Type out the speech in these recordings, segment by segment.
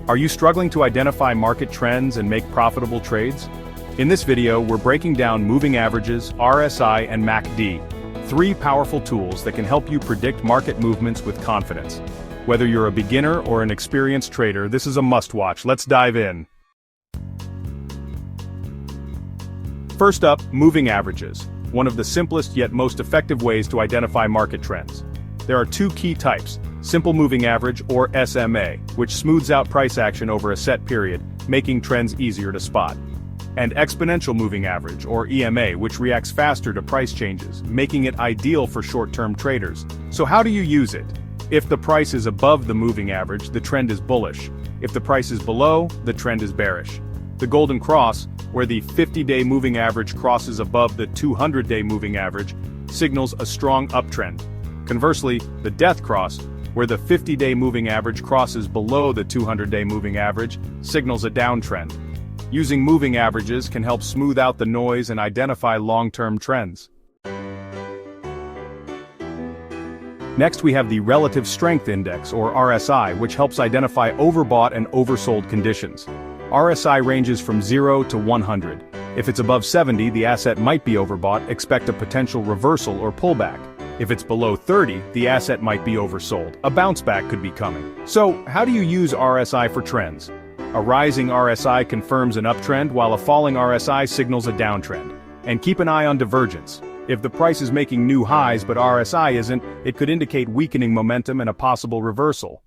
Are you struggling to identify market trends and make profitable trades? In this video, we're breaking down moving averages, RSI, and MACD, three powerful tools that can help you predict market movements with confidence. Whether you're a beginner or an experienced trader, this is a must-watch. Let's dive in. First up, moving averages, one of the simplest yet most effective ways to identify market trends. There are two key types: simple moving average, or SMA, which smooths out price action over a set period, making trends easier to spot, and exponential moving average, or EMA, which reacts faster to price changes, making it ideal for short-term traders. So how do you use it? If the price is above the moving average, the trend is bullish. If the price is below, the trend is bearish. The golden cross, where the 50-day moving average crosses above the 200-day moving average, signals a strong uptrend. Conversely, the death cross, where the 50-day moving average crosses below the 200-day moving average, signals a downtrend. Using moving averages can help smooth out the noise and identify long-term trends. Next, we have the Relative Strength Index, or RSI, which helps identify overbought and oversold conditions. RSI ranges from 0 to 100. If it's above 70, the asset might be overbought, expect a potential reversal or pullback. If it's below 30, the asset might be oversold, a bounce back could be coming. So, how do you use RSI for trends? A rising RSI confirms an uptrend, while a falling RSI signals a downtrend. And keep an eye on divergence. If the price is making new highs but RSI isn't, it could indicate weakening momentum and a possible reversal.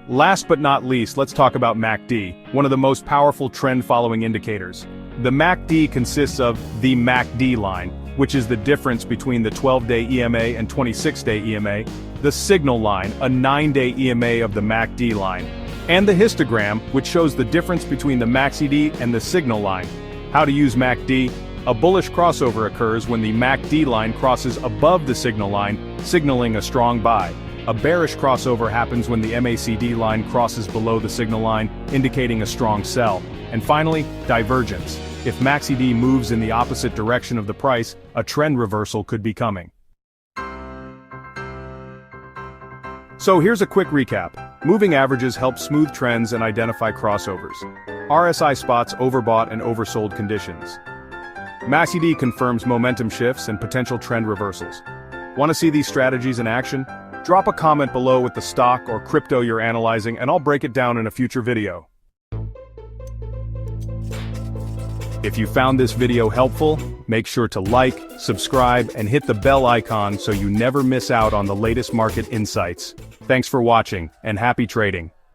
Last but not least, let's talk about MACD, one of the most powerful trend-following indicators. The MACD consists of the MACD line, which is the difference between the 12-day EMA and 26-day EMA, the signal line, a 9-day EMA of the MACD line, and the histogram, which shows the difference between the MACD and the signal line. How to use MACD? A bullish crossover occurs when the MACD line crosses above the signal line, signaling a strong buy. A bearish crossover happens when the MACD line crosses below the signal line, indicating a strong sell. And finally, divergence. If MACD moves in the opposite direction of the price, a trend reversal could be coming. So here's a quick recap. Moving averages help smooth trends and identify crossovers. RSI spots overbought and oversold conditions. MACD confirms momentum shifts and potential trend reversals. Want to see these strategies in action? Drop a comment below with the stock or crypto you're analyzing, and I'll break it down in a future video. If you found this video helpful, make sure to like, subscribe, and hit the bell icon so you never miss out on the latest market insights. Thanks for watching, and happy trading.